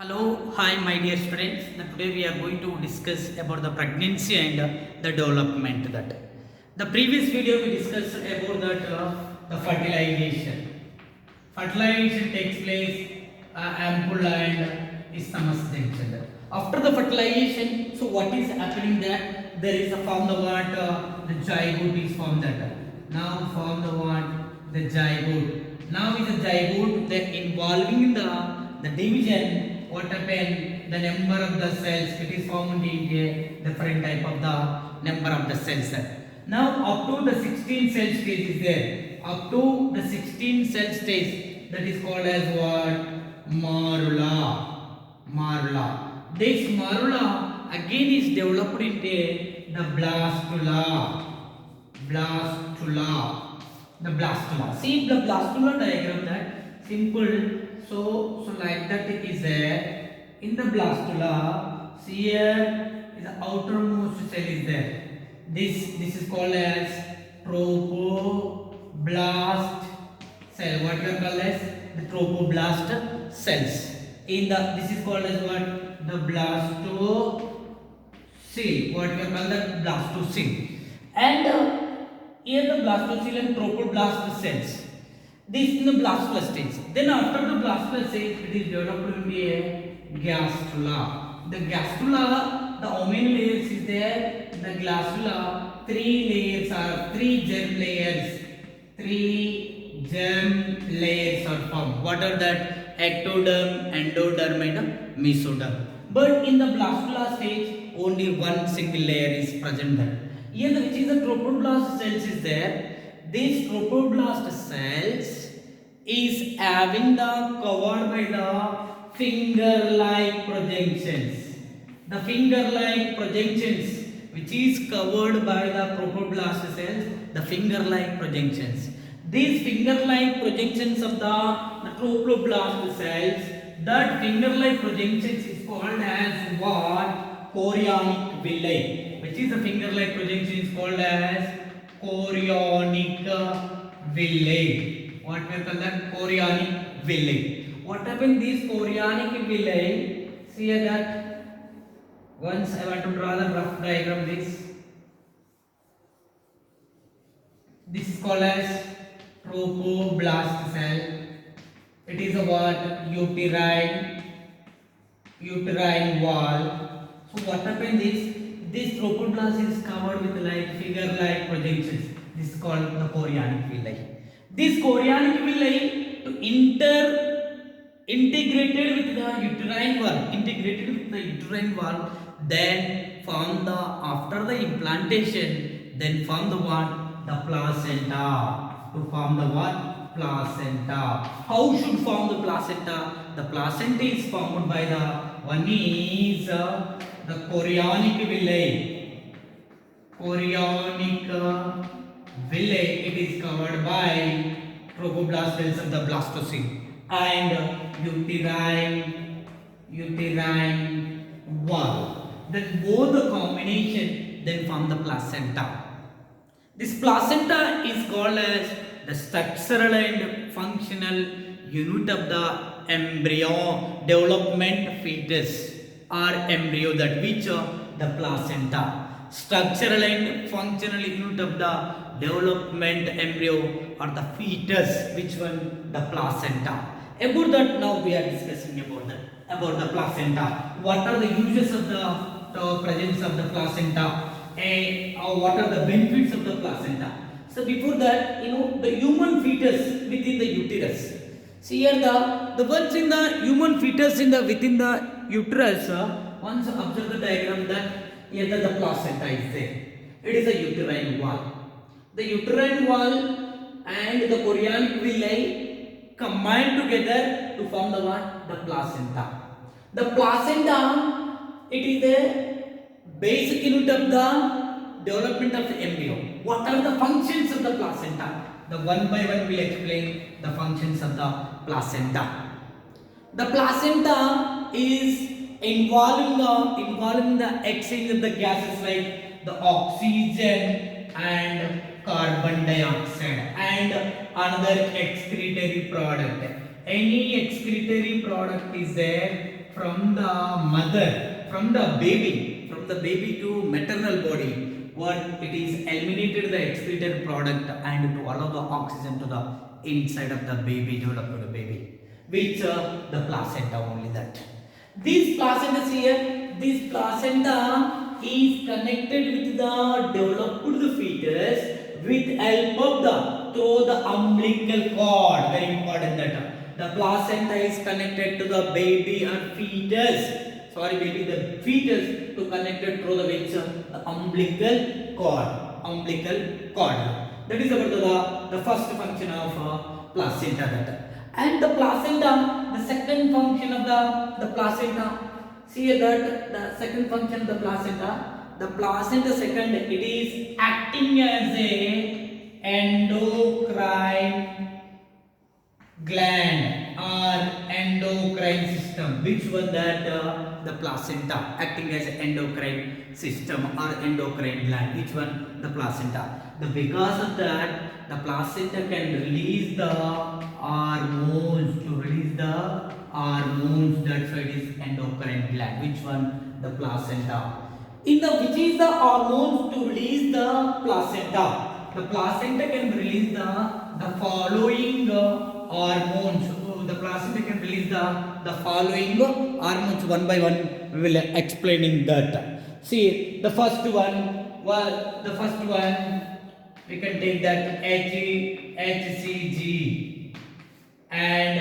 Hello, hi my dear students. Today we are going to discuss about the pregnancy and the development that. The previous video we discussed about that the fertilization. Fertilization takes place ample and isthmus junction. After the fertilization, so what is happening that there is a form the what the zygote is formed that. Now form the what the zygote. Now is the zygote the involving in the division. What happened? The number of the cells it is formed in a different type of the number of the cells. Now up to the 16 cell stage is there. Up to the 16 cell stage, that is called as what? Marula. Marula. This marula again is developed into the blastula. Blastula. The blastula. See the blastula diagram that simple. So like that it is there. In the blastula, see here is the outermost cell is there. This is called as trophoblast cell. What we are called as the trophoblast cells. In the this is called as what? The blastocele. What we are called the blastocele. And here the blastocele and trophoblast cells. This in the blastula stage. Then after the blastula stage, it is developed into a gastrula. The gastrula, the how many layers is there? The gastrula, three germ layers. Three germ layers are formed. What are that? Ectoderm, endoderm, and mesoderm. But in the blastula stage, only one single layer is present there. Here, which is the trophoblast cells is there. These trophoblast cells is having the covered by the finger-like projections. The finger-like projections which is covered by the trophoblast cells, the finger-like projections. These finger-like projections of the trophoblast cells, that finger-like projections is called as what? Chorionic villi. Which is the finger-like projection is called as chorionic villi. What we call that? Chorionic villi. What happened? These chorionic villi. See here that once I want to draw the rough diagram. This is called as trophoblast cell. It is a what? Uterine wall. So what happened is this trophoblast is covered with like figure-like projections. This is called the chorionic villi. This chorionic villi to integrated with the uterine wall, then form the after the implantation, then form the what? The placenta. To form the what? Placenta. How should form the placenta? The placenta is formed by the one is the chorionic villi. Chorionic villi, it is covered by trophoblast cells of the blastocele and uterine wall. Then both the combination then form the placenta. This placenta is called as the structural and functional unit of the embryo development fetus or embryo, that which the placenta. Structural and functional unit of the development embryo or the fetus, which one? The placenta. About that now we are discussing about the placenta. What are the uses of the presence of the placenta and what are the benefits of the placenta? So before that, the human fetus within the uterus. See here the ones in the human fetus within the uterus. Once observe the diagram that here the placenta is there. It is a uterine wall. The uterine wall and the chorionic villi combine together to form the what? The placenta. The placenta, it is the basic unit of the development of the embryo. What are the functions of the placenta? The one by one will explain the functions of the placenta. The placenta is involving the exchange of the gases like the oxygen and carbon dioxide and another excretory product. Any excretory product is there from the mother, from the baby to maternal body, what it is eliminated the excreted product and to allow the oxygen to the inside of the baby, developed baby, which the placenta only that. This placenta here, this placenta is connected with the developed fetus with help of the through the umbilical cord. Very important that the placenta is connected to the baby or fetus. Sorry, baby, the fetus to connected through the which the umbilical cord. Umbilical cord. That is about the first function of placenta. That. And the placenta, the second function of the placenta. See here that the second function of the placenta second, it is acting as a endocrine gland or endocrine system. Which one that the placenta acting as an endocrine system or endocrine gland? Which one? The placenta. Because of that, the placenta can release the hormones. That's why it is endocrine gland. Which one? The placenta. Which is the hormones to release the placenta? The placenta can release the following hormones. So the placenta can release the following hormones one by one. We will explaining that. See the first one. Well, the first one we can take that HCG, and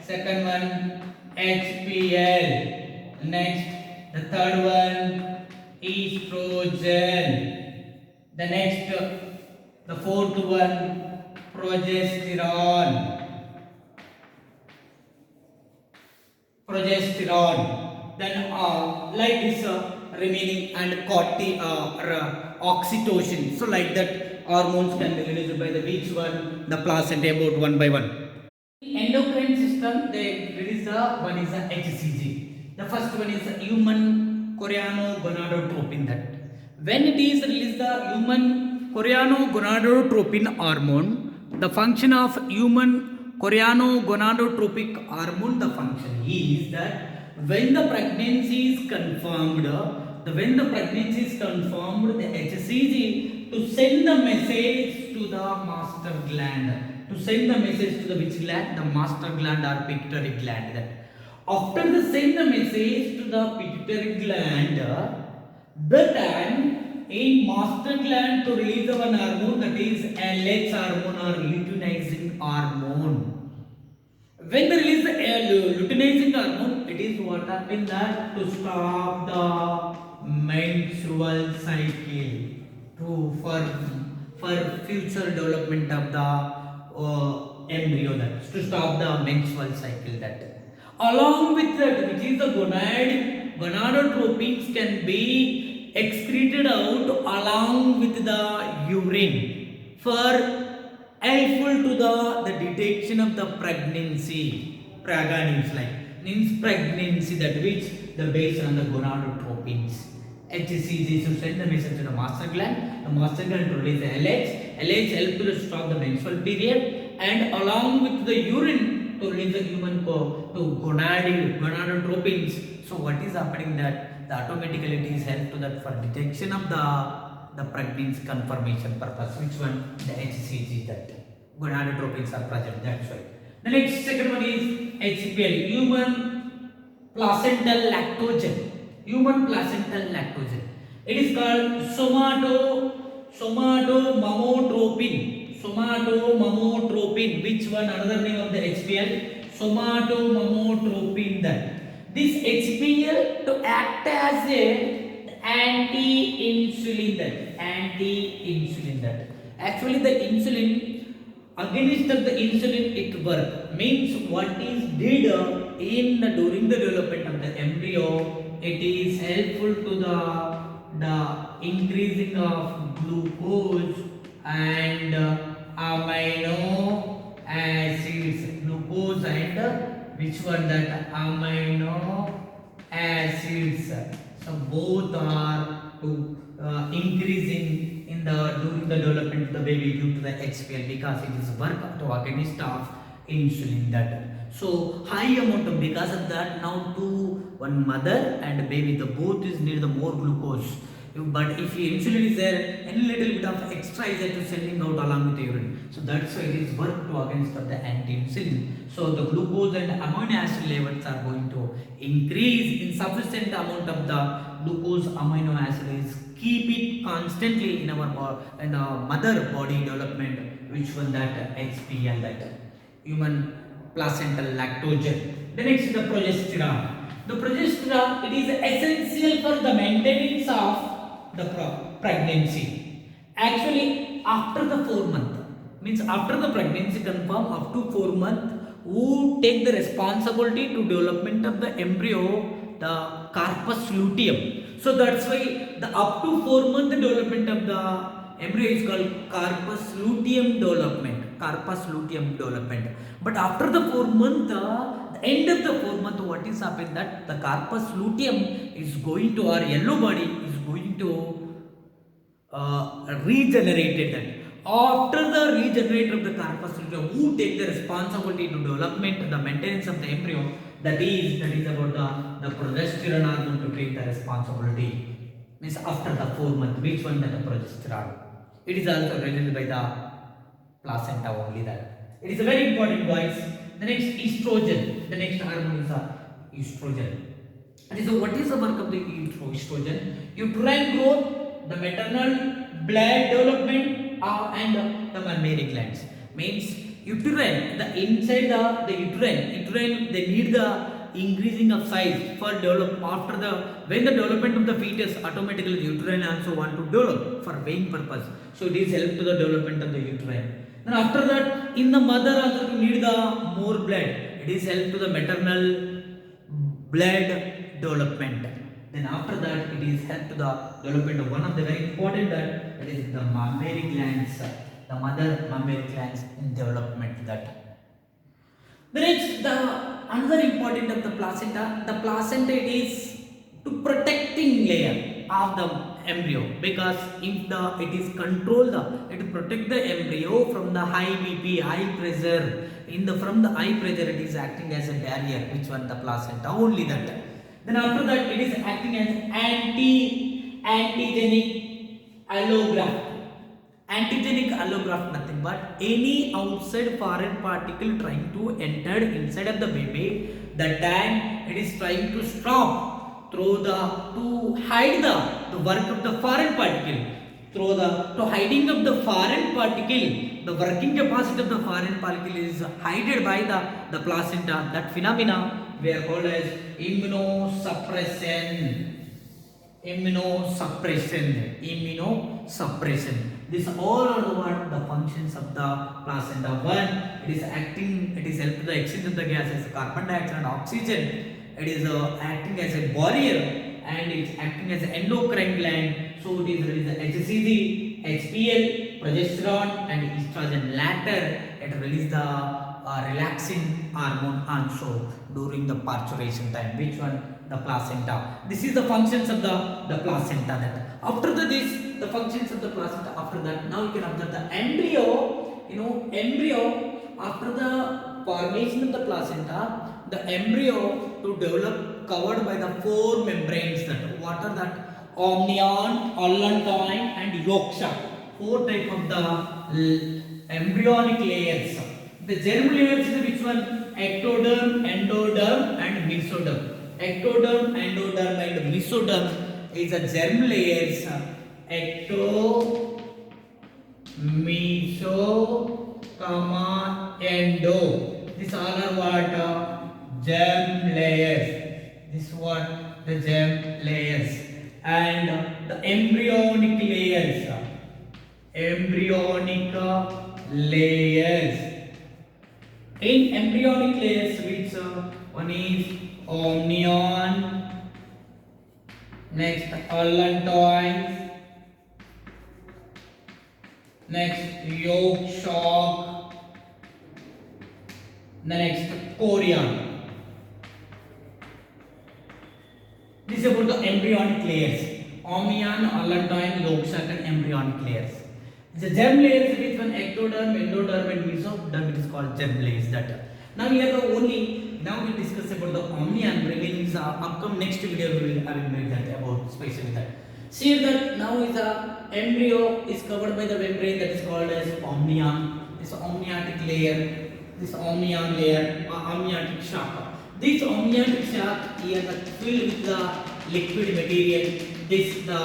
second one HPL. Next, the third one estrogen. The next, the fourth one progesterone. Then like this remaining and oxytocin. So like that hormones can be released by the which one? The placenta, about one by one. Endocrine system, they release the one is the HCG. The first one is human choriogonadotropin. That when it is released the human choriogonadotropin hormone, the function of human choriogonadotropic hormone, the function is that when the pregnancy is confirmed, the HCG to send the message to the master gland. To send the message to the which gland? The master gland or pituitary gland. That after the send the message to the pituitary gland, the time in master gland to release the one hormone, that is LH hormone or luteinizing hormone. When they release the luteinizing hormone, it is what happened that to stop the menstrual cycle for future development of the embryo, that to stop the menstrual cycle. That along with that, which is the gonadotropins can be excreted out along with the urine for helpful to the detection of the pregnancy. Pregnancy like means pregnancy, that which the based on the gonadotropins. HCG to send the message to the master gland. The master gland to release the LH. LH help to stop the menstrual period, and along with the urine to release the human gonadotropins. So what is happening that the automatically it is help to that for detection of the pregnancy confirmation purpose. Which one? The HCG, that gonadotropins are present. That's why. The next second one is HPL, human placental lactogen. Human placental lactogen. It is called somatomamotropin. Which one? Another name of the HPL, somatomamotropin. That this HPL to act as a anti-insulin. That actually the insulin against the insulin it work, means what is did during the development of the embryo, it is helpful to the increasing of glucose and amino acids. Glucose and which one? That amino acids. So both are to increasing in during the development of the baby due to the HPL, because it is work to against of insulin. That so high amount of, because of that now to one mother and baby, the both is need the more glucose. But if insulin is there, any little bit of extra is there to sending out along with the urine. So that's why it is work to against the anti-insulin. So the glucose and amino acid levels are going to increase in sufficient amount of the glucose amino acids. Keep it constantly in our mother body development. Which one that HPL, that human placental lactogen. The next is the progesterone. The progesterone, it is essential for the maintenance of the pregnancy. Actually, after the 4 month, means after the pregnancy confirm up to 4 month, who take the responsibility to development of the embryo, the corpus luteum. So that's why the up to 4 month development of the embryo is called corpus luteum development. Corpus luteum development. But after the 4 month, the end of the 4 month, what is happened that the corpus luteum is going to, our yellow body is going to regenerated that. After the regeneration of the corpus luteum, who take the responsibility to development, the maintenance of the embryo, that is about the progesterone are going to take the responsibility. Means after the 4 month, which one that the progesterone? It is also released by the placenta only that. It is a very important, guys. The next estrogen. The next hormone is estrogen. And so what is the work of the estrogen? Uterine growth, the maternal blood development, and the mammary glands. Means uterine, the inside the uterine, they need the increasing of size for develop after the when the development of the fetus, automatically the uterine also want to develop for weighing purpose. So it is help to the development of the uterine. Then after that, in the mother also to need the more blood. It is help to the maternal blood development. Then after that, it is help to the development of one of the very important that is the mammary glands, the mother mammary glands in development that. The next, another important of the placenta it is to protecting layer of the embryo, because if it is controlled, it protect the embryo from the high BP, high pressure. From the high pressure, it is acting as a barrier. Which one? The placenta only that. Then after that, it is acting as antigenic allograft. Antigenic allograft, nothing but any outside foreign particle trying to enter inside of the baby, the time it is trying to stop to hide the work of the foreign particle. To hiding of the foreign particle, the working capacity of the foreign particle is hidden by the placenta. That phenomena we are called as immunosuppression. These all are the functions of the placenta. One, it is help to the exchange of the gases, carbon dioxide and oxygen. It is acting as a barrier, and it is acting as an endocrine gland. So it is released the HCG, HPL, progesterone and estrogen. Later, it releases the relaxing hormone also during the parturition time. Which one? The placenta. This is the functions of the placenta. That after the functions of the placenta. After that, now you can observe the embryo. Embryo after the formation of the placenta, the embryo to develop covered by the 4 membranes. That what are that? Amnion, allantoin and yolk sac. 4 type of the embryonic layers. The germ layers is which one? Ectoderm, endoderm and mesoderm. Ectoderm, endoderm and mesoderm is a germ layers. Ecto, meso, endo. These all are what? Germ layers. This one, the germ layers. And the embryonic layers. In embryonic layers, which one is amnion, next allantoin, next yolk sac, next chorion. This is about the embryonic layers. Amnion, allantoin, yolk sac and embryonic layers. The germ layers which one? Ectoderm, endoderm and mesoderm, it is called germ layers. That now here the only Now we discuss about the omni and means upcoming next video we will have made that about especially that. See that now is a embryo is covered by the membrane that is called as omnium. This amniotic layer, this amnion layer, amniotic sac. This amniotic sac is filled with the liquid material. This the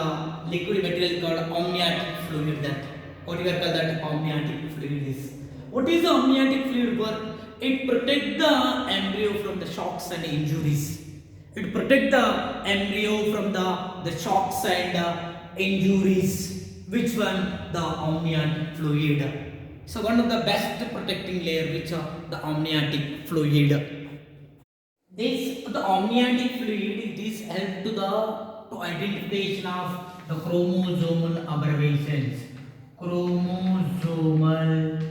liquid material is called amniotic fluid. That what we are called that amniotic fluid is. What is the amniotic fluid work? It protects the embryo from the shocks and injuries. It protects the embryo from the shocks and injuries. Which one? The amniotic fluid. So one of the best protecting layer which the amniotic fluid. This the amniotic fluid it is help to identification of the chromosomal aberrations. Chromosomal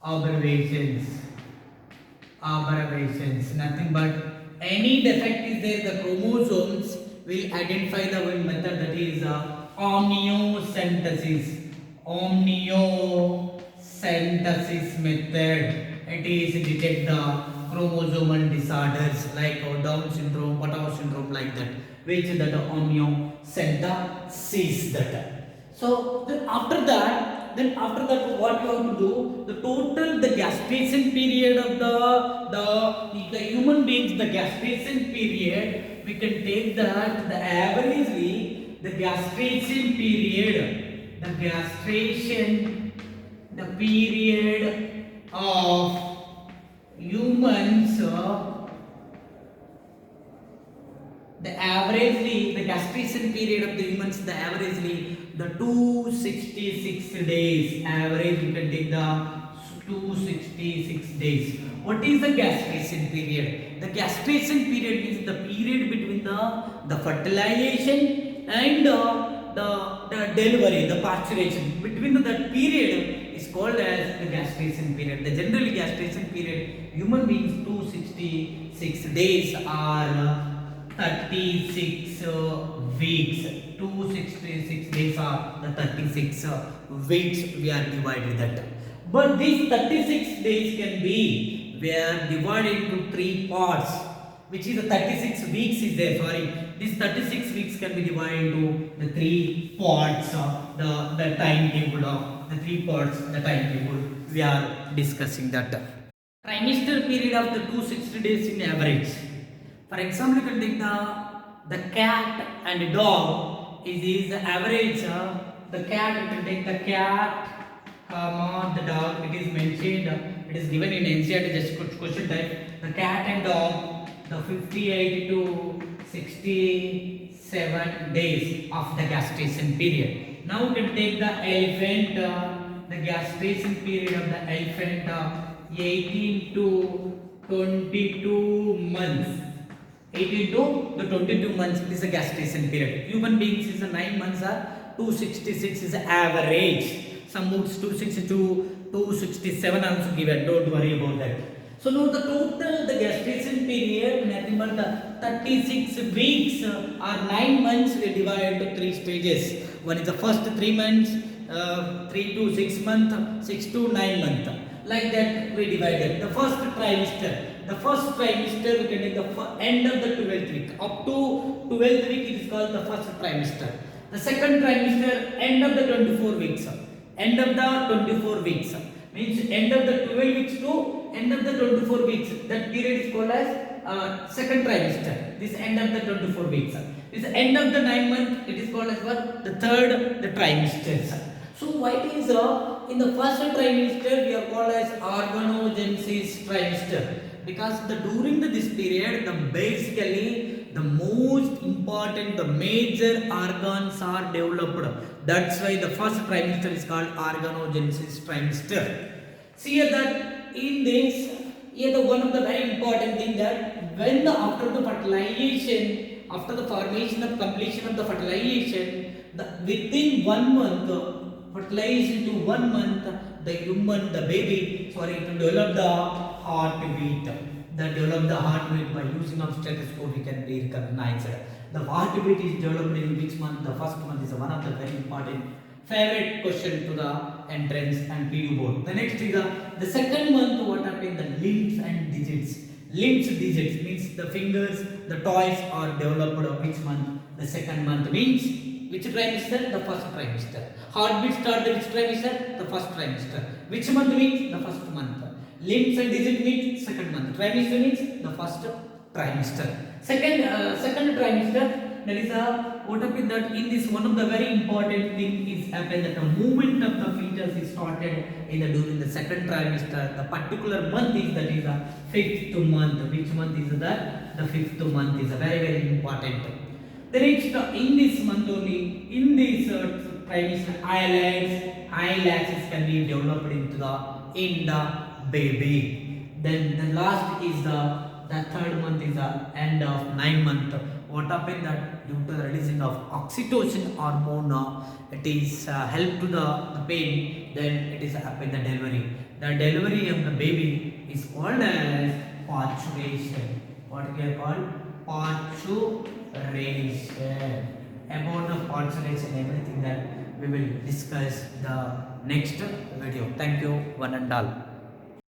aberrations. Nothing but any defect is there. The chromosomes will identify the one method that is amniocentesis. Amniocentesis method. It is detect the chromosomal disorders like Down syndrome, Patau syndrome like that. Which that amniocentesis that. So then after that what you have to do, the total the gestation period of the human beings, the gestation period, we can take that the averagely the gestation period of humans the averagely the gestation period of the humans the averagely the 266 days. Average you can take the 266 days. What is the gestation period? The gestation period means the period between the fertilization and the delivery, the pasteurization. Between that period is called as the gestation period. The generally gestation period human beings 266 days are 36 weeks. 266 days are the 36 weeks we are divided that. But these 36 days can be we are divided into 3 parts, which is the 36 weeks is there. Sorry, these 36 weeks can be divided into the 3 parts of the timetable of the 3 parts the timetable we are discussing that. Trimester period of the 260 days in average. For example, you can take the cat and the dog is the average. The cat, you can take the cat, the dog. It is mentioned. It is given in NCERT just question type. The cat and dog, the 58 to 67 days of the gestation period. Now you can take the elephant. The gestation period of the elephant 18 to 22 months. 18 to the 22 months is a gestation period. Human beings is a 9 months are 266 is average. Some moods 262 267 also given. Don't worry about that. So now the total the gestation period nothing but the 36 weeks or 9 months we divide into 3 stages. One is the first 3 months, 3 to 6 months, 6 to 9 months. Like that we divided. The first trimester. The first trimester we can take the end of the 12th week. Up to 12th week it is called the first trimester. The second trimester end of the 24 weeks. End of the 24 weeks. Means end of the 12 weeks to end of the 24 weeks. That period is called as second trimester. This end of the 24 weeks. This end of the 9 month it is called as what? The third the trimester. So why it is in the first trimester we are called as organogenesis trimester. Because during this period, basically the most important, the major organs are developed. That's why the first trimester is called organogenesis trimester. See here that in this, here the one of the very important thing that when after the fertilization, after the formation of completion of the fertilization, within 1 month, fertilization to 1 month, the human, the baby, to develop the heartbeat. Develop the heartbeat by using of stethoscope we can be recognized. The heartbeat is developed in which month? The first month is one of the very important favorite question to the entrance and PU board. The next is the second month what happened? The limbs and digits. Limbs digits means the fingers, the toys are developed which month? The second month means which trimester? The first trimester. Heartbeat start the which trimester? The first trimester. Which month means? The first month. Limbs and digit means second month. Trimester means the first trimester. Second trimester, that is what happened that in this one of the very important thing is happened that the movement of the fetus is started in the during the second trimester. The particular month is that is the fifth month. Which month is that? The fifth month is a very important. The next in this month only, in this trimester, eyelashes can be developed into the baby. Then the last is the third month is the end of 9 month. What happened that due to the releasing of oxytocin hormone, it is help to the pain. Then it is happen the delivery. The delivery of the baby is called as parturition. What we are called parturition. About the parturition, everything that we will discuss the next video. Thank you one and all.